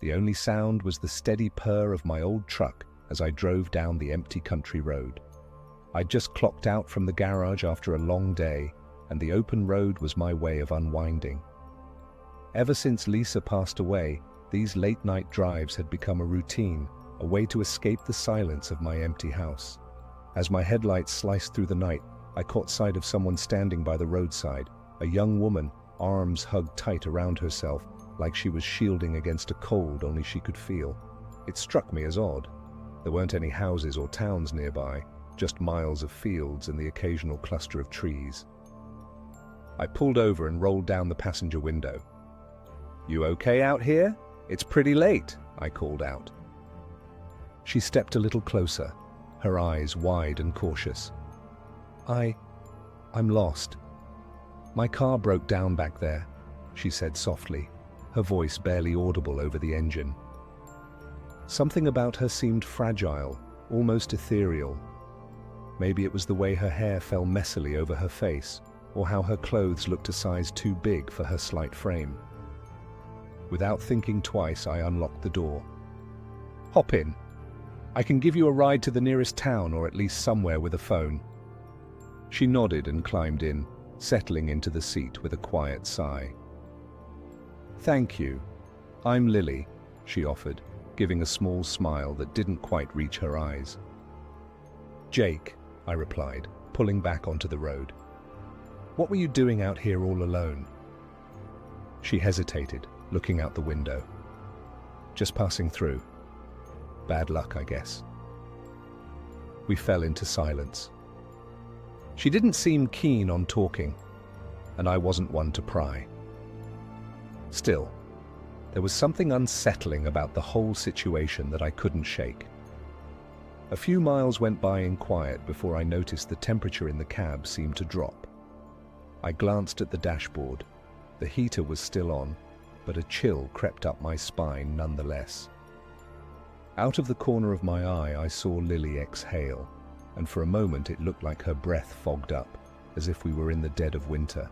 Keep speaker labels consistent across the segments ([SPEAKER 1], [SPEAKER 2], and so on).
[SPEAKER 1] The only sound was the steady purr of my old truck as I drove down the empty country road. I'd just clocked out from the garage after a long day, and the open road was my way of unwinding. Ever since Lisa passed away, these late-night drives had become a routine, a way to escape the silence of my empty house. As my headlights sliced through the night, I caught sight of someone standing by the roadside, a young woman, arms hugged tight around herself, like she was shielding against a cold only she could feel. It struck me as odd. There weren't any houses or towns nearby, just miles of fields and the occasional cluster of trees. I pulled over and rolled down the passenger window. "You okay out here? It's pretty late," I called out. She stepped a little closer, her eyes wide and cautious. I'm lost. My car broke down back there," she said softly, her voice barely audible over the engine. Something about her seemed fragile, almost ethereal. Maybe it was the way her hair fell messily over her face, or how her clothes looked a size too big for her slight frame. Without thinking twice, I unlocked the door. "Hop in. I can give you a ride to the nearest town or at least somewhere with a phone." She nodded and climbed in, settling into the seat with a quiet sigh. "Thank you. I'm Lily," she offered, giving a small smile that didn't quite reach her eyes. "Jake," I replied, pulling back onto the road. "What were you doing out here all alone?" She hesitated, looking out the window. "Just passing through. Bad luck, I guess." We fell into silence. She didn't seem keen on talking, and I wasn't one to pry. Still, there was something unsettling about the whole situation that I couldn't shake. A few miles went by in quiet before I noticed the temperature in the cab seemed to drop. I glanced at the dashboard. The heater was still on, but a chill crept up my spine nonetheless. Out of the corner of my eye, I saw Lily exhale, and for a moment it looked like her breath fogged up, as if we were in the dead of winter.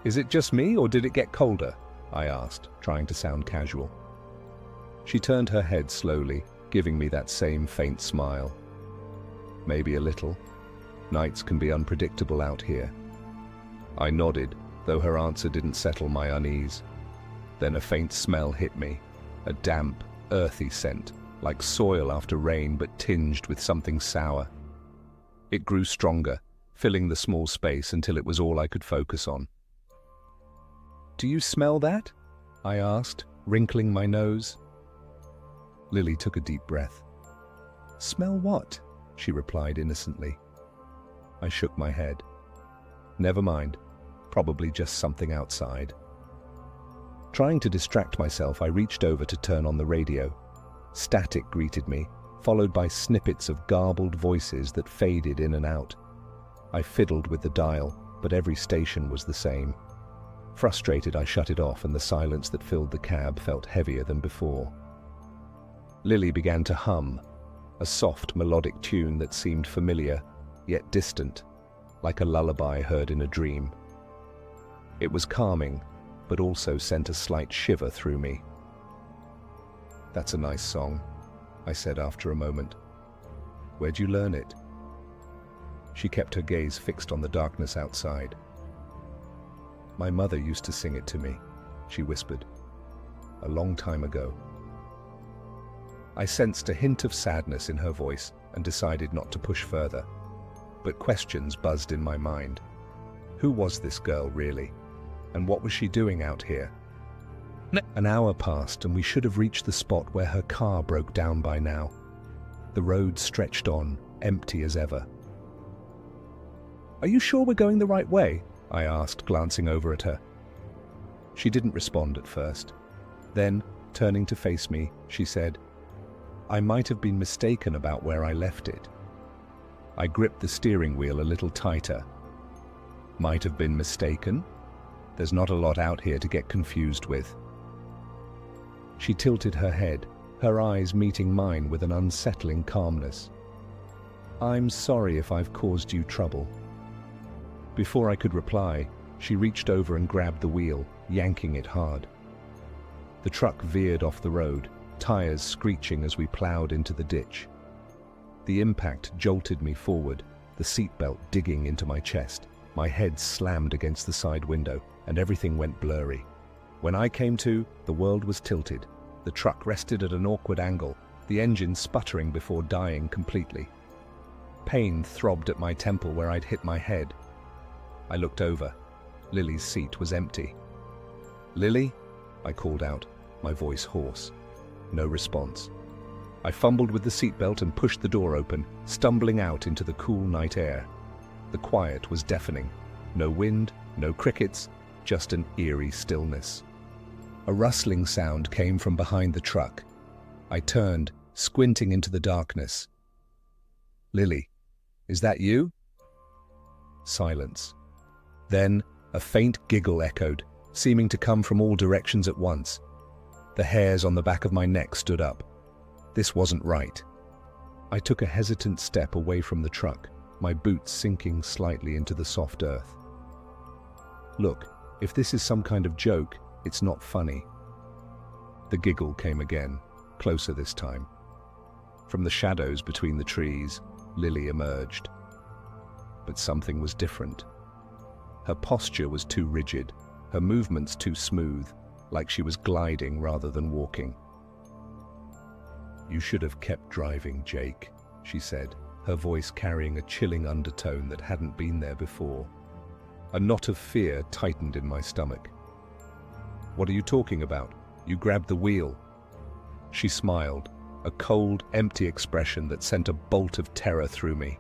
[SPEAKER 1] "Is it just me, or did it get colder?" I asked, trying to sound casual. She turned her head slowly, giving me that same faint smile. "Maybe a little. Nights can be unpredictable out here." I nodded, though her answer didn't settle my unease. Then a faint smell hit me, a damp, earthy scent, like soil after rain but tinged with something sour. It grew stronger, filling the small space until it was all I could focus on. "Do you smell that?" I asked, wrinkling my nose. Lily took a deep breath. "Smell what?" she replied innocently. I shook my head. "Never mind. Probably just something outside." Trying to distract myself, I reached over to turn on the radio. Static greeted me, followed by snippets of garbled voices that faded in and out. I fiddled with the dial, but every station was the same. Frustrated, I shut it off, and the silence that filled the cab felt heavier than before. Lily began to hum, a soft, melodic tune that seemed familiar, yet distant, like a lullaby heard in a dream. It was calming, but also sent a slight shiver through me. "That's a nice song," I said after a moment. "Where'd you learn it?" She kept her gaze fixed on the darkness outside. "My mother used to sing it to me," she whispered. "A long time ago." I sensed a hint of sadness in her voice and decided not to push further. But questions buzzed in my mind. Who was this girl, really? And what was she doing out here? An hour passed, and we should have reached the spot where her car broke down by now. The road stretched on, empty as ever. "Are you sure we're going the right way?" I asked, glancing over at her. She didn't respond at first. Then, turning to face me, she said, "I might have been mistaken about where I left it." I gripped the steering wheel a little tighter. "Might have been mistaken? There's not a lot out here to get confused with." She tilted her head, her eyes meeting mine with an unsettling calmness. "I'm sorry if I've caused you trouble." Before I could reply, she reached over and grabbed the wheel, yanking it hard. The truck veered off the road, tires screeching as we plowed into the ditch. The impact jolted me forward, the seatbelt digging into my chest. My head slammed against the side window, and everything went blurry. When I came to, the world was tilted. The truck rested at an awkward angle, the engine sputtering before dying completely. Pain throbbed at my temple where I'd hit my head. I looked over. Lily's seat was empty. "Lily?" I called out, my voice hoarse. No response. I fumbled with the seatbelt and pushed the door open, stumbling out into the cool night air. The quiet was deafening. No wind, no crickets, just an eerie stillness. A rustling sound came from behind the truck. I turned, squinting into the darkness. "Lily, is that you?" Silence. Then a faint giggle echoed, seeming to come from all directions at once. The hairs on the back of my neck stood up. This wasn't right. I took a hesitant step away from the truck, my boots sinking slightly into the soft earth. "Look, if this is some kind of joke, it's not funny." The giggle came again, closer this time. From the shadows between the trees, Lily emerged. But something was different. Her posture was too rigid, her movements too smooth, like she was gliding rather than walking. "You should have kept driving, Jake," she said, her voice carrying a chilling undertone that hadn't been there before. A knot of fear tightened in my stomach. "What are you talking about? You grabbed the wheel." She smiled, a cold, empty expression that sent a bolt of terror through me.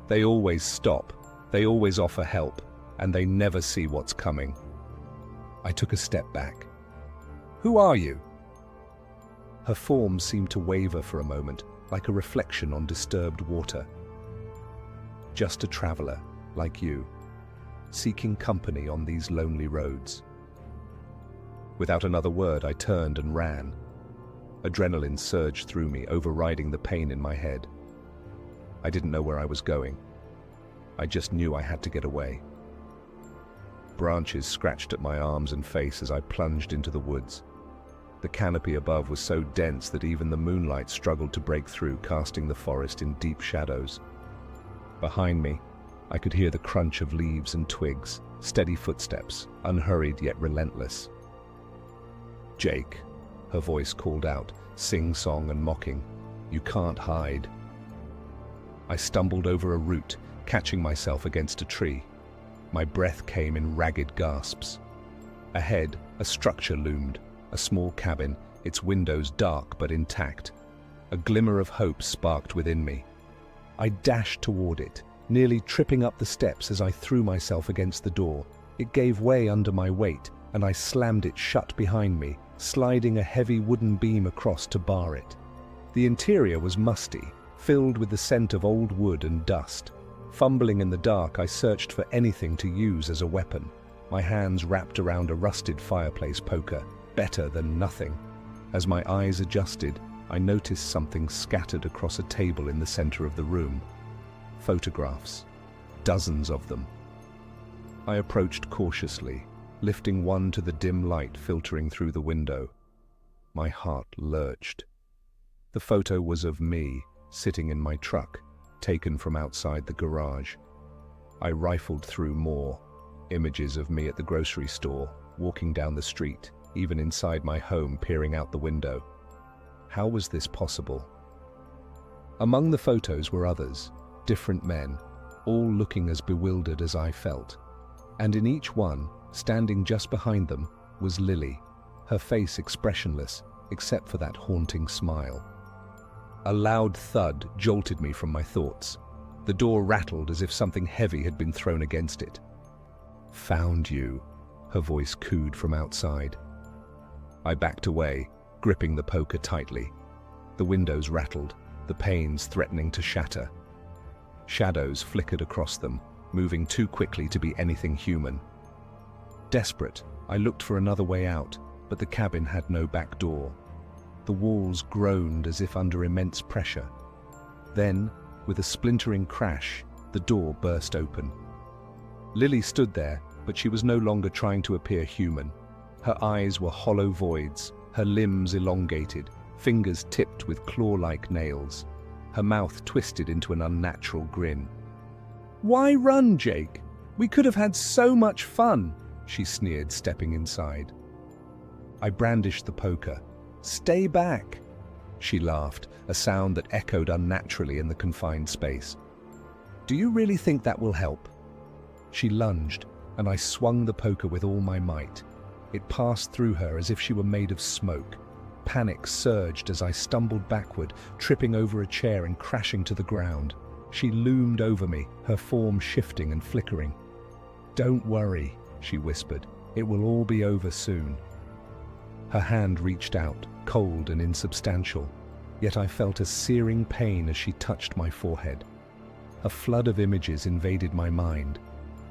[SPEAKER 1] They always stop, they always offer help, and they never see what's coming. I took a step back. "Who are you?" Her form seemed to waver for a moment, like a reflection on disturbed water. "Just a traveler, like you, seeking company on these lonely roads." Without another word, I turned and ran. Adrenaline surged through me, overriding the pain in my head. I didn't know where I was going. I just knew I had to get away. Branches scratched at my arms and face as I plunged into the woods. The canopy above was so dense that even the moonlight struggled to break through, casting the forest in deep shadows. Behind me, I could hear the crunch of leaves and twigs, steady footsteps, unhurried yet relentless. "Jake," her voice called out, sing-song and mocking. "You can't hide." I stumbled over a root, catching myself against a tree. My breath came in ragged gasps. Ahead, a structure loomed, a small cabin, its windows dark but intact. A glimmer of hope sparked within me. I dashed toward it, nearly tripping up the steps as I threw myself against the door. It gave way under my weight, and I slammed it shut behind me, sliding a heavy wooden beam across to bar it. The interior was musty, filled with the scent of old wood and dust. Fumbling in the dark, I searched for anything to use as a weapon. My hands wrapped around a rusted fireplace poker, better than nothing. As my eyes adjusted, I noticed something scattered across a table in the center of the room. Photographs. Dozens of them. I approached cautiously, lifting one to the dim light filtering through the window. My heart lurched. The photo was of me, sitting in my truck, taken from outside the garage. I rifled through more. Images of me at the grocery store, walking down the street, even inside my home, peering out the window. How was this possible? Among the photos were others, different men, all looking as bewildered as I felt. And in each one, standing just behind them, was Lily, her face expressionless, except for that haunting smile. A loud thud jolted me from my thoughts. The door rattled as if something heavy had been thrown against it. "Found you," her voice cooed from outside. I backed away, gripping the poker tightly. The windows rattled, the panes threatening to shatter. Shadows flickered across them, moving too quickly to be anything human. Desperate, I looked for another way out, but the cabin had no back door. The walls groaned as if under immense pressure. Then, with a splintering crash, the door burst open. Lily stood there, but she was no longer trying to appear human. Her eyes were hollow voids, her limbs elongated, fingers tipped with claw-like nails, her mouth twisted into an unnatural grin. "Why run, Jake? We could have had so much fun," she sneered, stepping inside. I brandished the poker. "Stay back," she laughed, a sound that echoed unnaturally in the confined space. "Do you really think that will help?" She lunged, and I swung the poker with all my might. It passed through her as if she were made of smoke. Panic surged as I stumbled backward, tripping over a chair and crashing to the ground. She loomed over me, her form shifting and flickering. "Don't worry," she whispered. "It will all be over soon." Her hand reached out, cold and insubstantial, yet I felt a searing pain as she touched my forehead. A flood of images invaded my mind.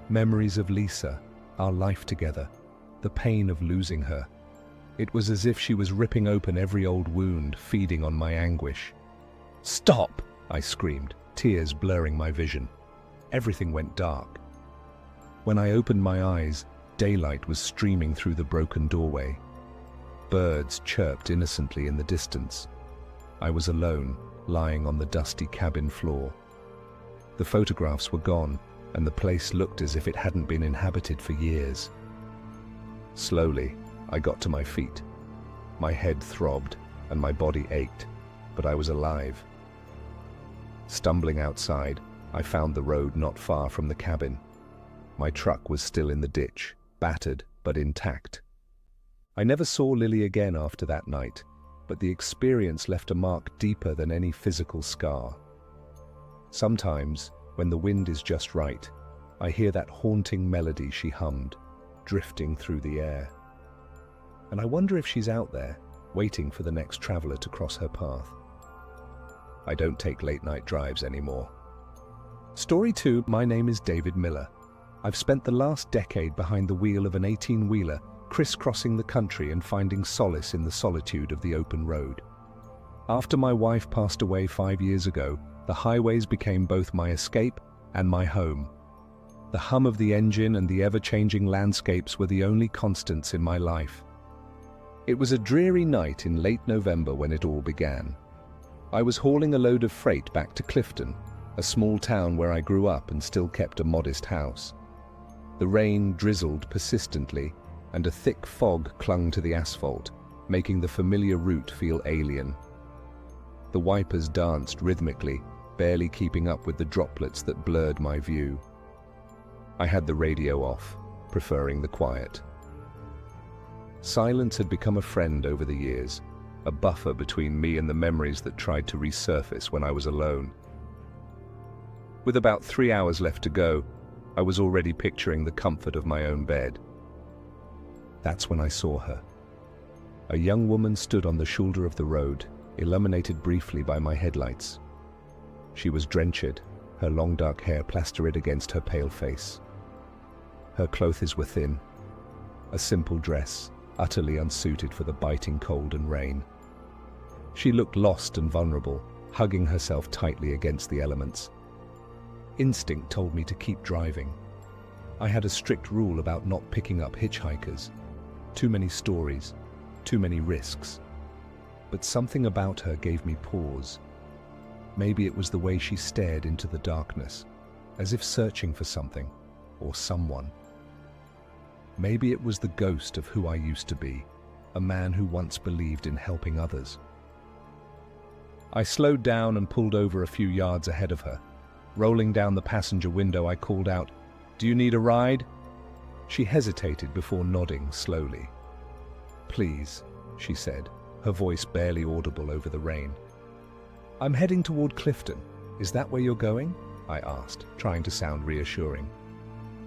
[SPEAKER 1] Memories of Lisa, our life together, the pain of losing her. It was as if she was ripping open every old wound, feeding on my anguish. "Stop!" I screamed, tears blurring my vision. Everything went dark. When I opened my eyes, daylight was streaming through the broken doorway. Birds chirped innocently in the distance. I was alone, lying on the dusty cabin floor. The photographs were gone, and the place looked as if it hadn't been inhabited for years. Slowly, I got to my feet. My head throbbed, and my body ached, but I was alive. Stumbling outside, I found the road not far from the cabin. My truck was still in the ditch, battered but intact. I never saw Lily again after that night, but the experience left a mark deeper than any physical scar. Sometimes, when the wind is just right, I hear that haunting melody she hummed, drifting through the air. And I wonder if she's out there, waiting for the next traveler to cross her path. I don't take late-night drives anymore. Story 2, my name is David Miller. I've spent the last decade behind the wheel of an 18-wheeler, crisscrossing the country and finding solace in the solitude of the open road. After my wife passed away 5 years ago, the highways became both my escape and my home. The hum of the engine and the ever-changing landscapes were the only constants in my life. It was a dreary night in late November when it all began. I was hauling a load of freight back to Clifton, a small town where I grew up and still kept a modest house. The rain drizzled persistently, and a thick fog clung to the asphalt, making the familiar route feel alien. The wipers danced rhythmically, barely keeping up with the droplets that blurred my view. I had the radio off, preferring the quiet. Silence had become a friend over the years, a buffer between me and the memories that tried to resurface when I was alone. With about 3 hours left to go, I was already picturing the comfort of my own bed. That's when I saw her. A young woman stood on the shoulder of the road, illuminated briefly by my headlights. She was drenched, her long dark hair plastered against her pale face. Her clothes were thin, a simple dress, utterly unsuited for the biting cold and rain. She looked lost and vulnerable, hugging herself tightly against the elements. Instinct told me to keep driving. I had a strict rule about not picking up hitchhikers. Too many stories, too many risks. But something about her gave me pause. Maybe it was the way she stared into the darkness, as if searching for something or someone. Maybe it was the ghost of who I used to be, a man who once believed in helping others. I slowed down and pulled over a few yards ahead of her. Rolling down the passenger window, I called out, "Do you need a ride?" She hesitated before nodding slowly. "Please," she said, her voice barely audible over the rain. "I'm heading toward Clifton. Is that where you're going?" I asked, trying to sound reassuring.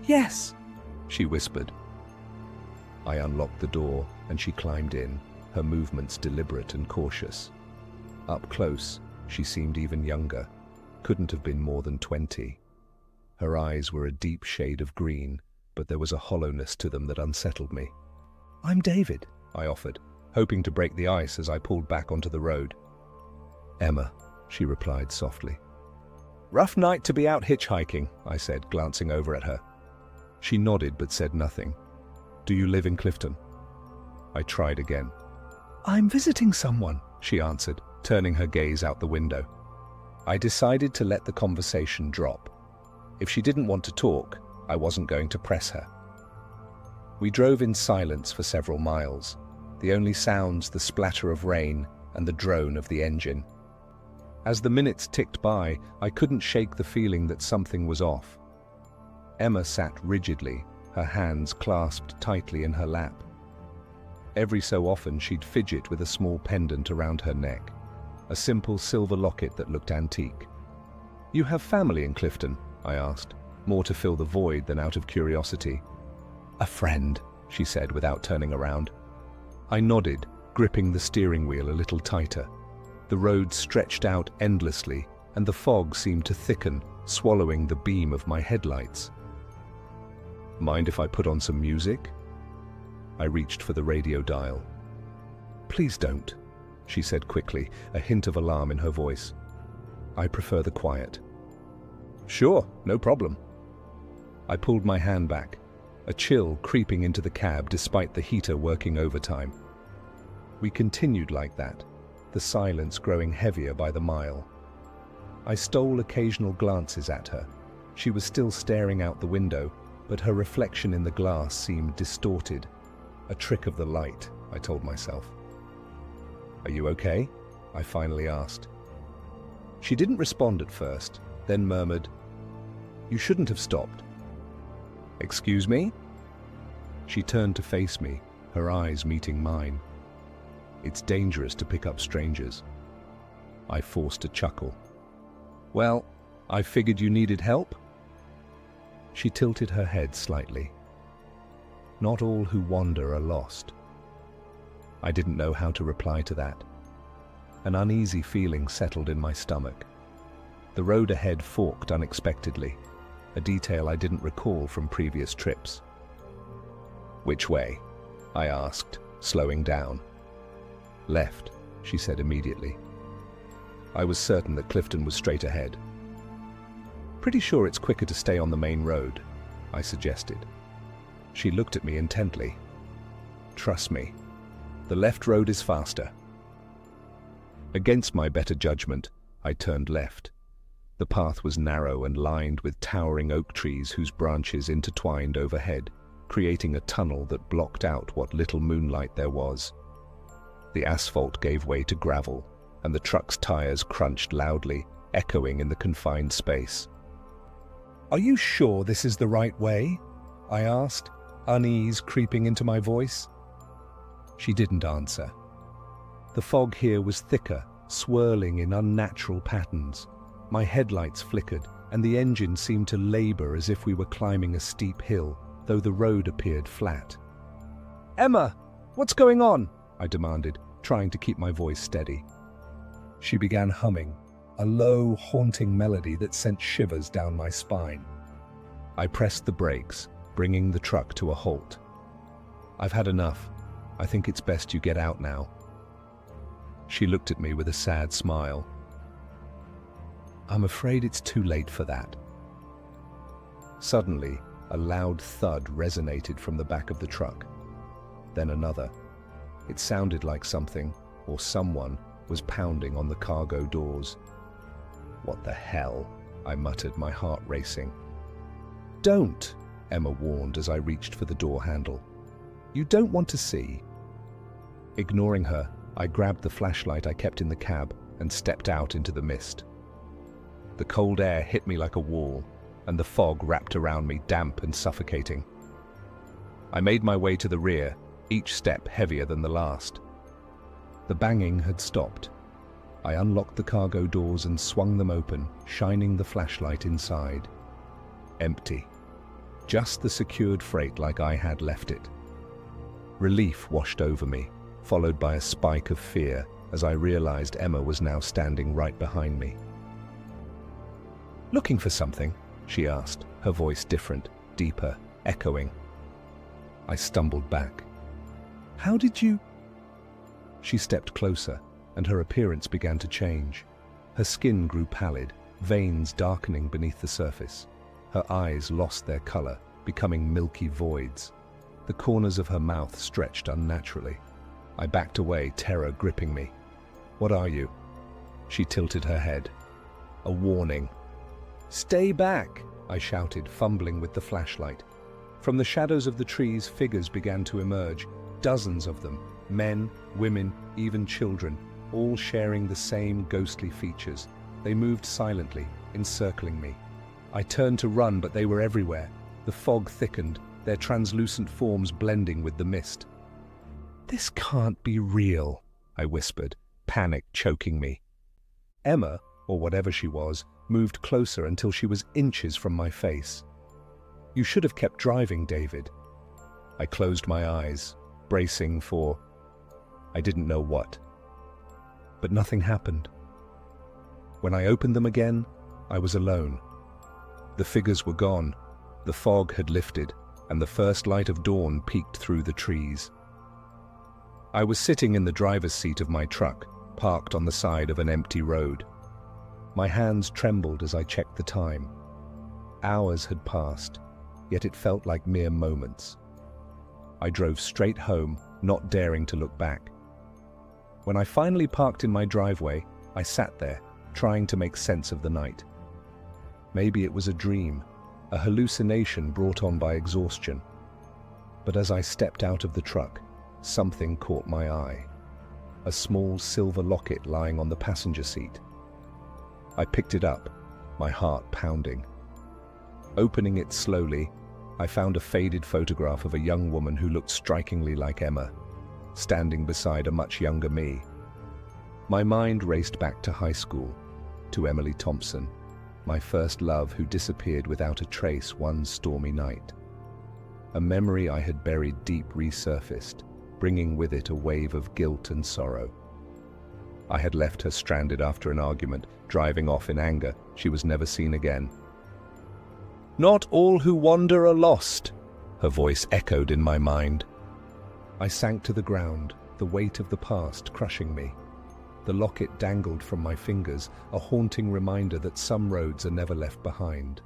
[SPEAKER 1] "Yes," she whispered. I unlocked the door and she climbed in, her movements deliberate and cautious. Up close, she seemed even younger. Couldn't have been more than 20. Her eyes were a deep shade of green, but there was a hollowness to them that unsettled me. "I'm David," I offered, hoping to break the ice as I pulled back onto the road. "Emma," she replied softly. "Rough night to be out hitchhiking," I said, glancing over at her. She nodded but said nothing. "Do you live in Clifton?" I tried again. "I'm visiting someone," she answered, turning her gaze out the window. I decided to let the conversation drop. If she didn't want to talk, I wasn't going to press her. We drove in silence for several miles, the only sounds the splatter of rain and the drone of the engine. As the minutes ticked by, I couldn't shake the feeling that something was off. Emma sat rigidly, her hands clasped tightly in her lap. Every so often she'd fidget with a small pendant around her neck, a simple silver locket that looked antique. "You have family in Clifton?" I asked, more to fill the void than out of curiosity. "A friend," she said without turning around. I nodded, gripping the steering wheel a little tighter. The road stretched out endlessly, and the fog seemed to thicken, swallowing the beam of my headlights. "Mind if I put on some music?" I reached for the radio dial. "Please don't," she said quickly, a hint of alarm in her voice. "I prefer the quiet." "Sure, no problem." I pulled my hand back, a chill creeping into the cab despite the heater working overtime. We continued like that, the silence growing heavier by the mile. I stole occasional glances at her. She was still staring out the window, but her reflection in the glass seemed distorted. A trick of the light, I told myself. "Are you okay?" I finally asked. She didn't respond at first, then murmured, "You shouldn't have stopped." "Excuse me?" She turned to face me, her eyes meeting mine. "It's dangerous to pick up strangers." I forced a chuckle. "Well, I figured you needed help." She tilted her head slightly. "Not all who wander are lost." I didn't know how to reply to that. An uneasy feeling settled in my stomach. The road ahead forked unexpectedly, a detail I didn't recall from previous trips. "Which way?" I asked, slowing down. "Left," she said immediately. I was certain that Clifton was straight ahead. "Pretty sure it's quicker to stay on the main road," I suggested. She looked at me intently. "Trust me, the left road is faster." Against my better judgment, I turned left. The path was narrow and lined with towering oak trees whose branches intertwined overhead, creating a tunnel that blocked out what little moonlight there was. The asphalt gave way to gravel, and the truck's tires crunched loudly, echoing in the confined space. "Are you sure this is the right way?" I asked, unease creeping into my voice. She didn't answer. The fog here was thicker, swirling in unnatural patterns. My headlights flickered, and the engine seemed to labor as if we were climbing a steep hill, though the road appeared flat. "Emma, what's going on?" I demanded, trying to keep my voice steady. She began humming, a low, haunting melody that sent shivers down my spine. I pressed the brakes, bringing the truck to a halt. "I've had enough. I think it's best you get out now." She looked at me with a sad smile. "I'm afraid it's too late for that." Suddenly, a loud thud resonated from the back of the truck. Then another. It sounded like something, or someone, was pounding on the cargo doors. "What the hell?" I muttered, my heart racing. "Don't," Emma warned as I reached for the door handle. "You don't want to see." Ignoring her, I grabbed the flashlight I kept in the cab and stepped out into the mist. The cold air hit me like a wall, and the fog wrapped around me, damp and suffocating. I made my way to the rear, each step heavier than the last. The banging had stopped. I unlocked the cargo doors and swung them open, shining the flashlight inside. Empty. Just the secured freight like I had left it. Relief washed over me, followed by a spike of fear as I realized Emma was now standing right behind me. "Looking for something?" she asked, her voice different, deeper, echoing. I stumbled back. "How did you—" She stepped closer, and her appearance began to change. Her skin grew pallid, veins darkening beneath the surface. Her eyes lost their color, becoming milky voids. The corners of her mouth stretched unnaturally. I backed away, terror gripping me. "What are you?" She tilted her head. "A warning." "Stay back!" I shouted, fumbling with the flashlight. From the shadows of the trees, figures began to emerge, dozens of them, men, women, even children, all sharing the same ghostly features. They moved silently, encircling me. I turned to run, but they were everywhere. The fog thickened, their translucent forms blending with the mist. "This can't be real," I whispered, panic choking me. Emma, or whatever she was, moved closer until she was inches from my face. "You should have kept driving, David." I closed my eyes, bracing for I didn't know what. But nothing happened. When I opened them again, I was alone. The figures were gone, the fog had lifted, and the first light of dawn peeked through the trees. I was sitting in the driver's seat of my truck, parked on the side of an empty road. My hands trembled as I checked the time. Hours had passed, yet it felt like mere moments. I drove straight home, not daring to look back. When I finally parked in my driveway, I sat there, trying to make sense of the night. Maybe it was a dream, a hallucination brought on by exhaustion. But as I stepped out of the truck, something caught my eye. A small silver locket lying on the passenger seat. I picked it up, my heart pounding. Opening it slowly, I found a faded photograph of a young woman who looked strikingly like Emma, standing beside a much younger me. My mind raced back to high school, to Emily Thompson, my first love who disappeared without a trace one stormy night. A memory I had buried deep resurfaced, bringing with it a wave of guilt and sorrow. I had left her stranded after an argument, driving off in anger. She was never seen again. "Not all who wander are lost," her voice echoed in my mind. I sank to the ground, the weight of the past crushing me. The locket dangled from my fingers, a haunting reminder that some roads are never left behind.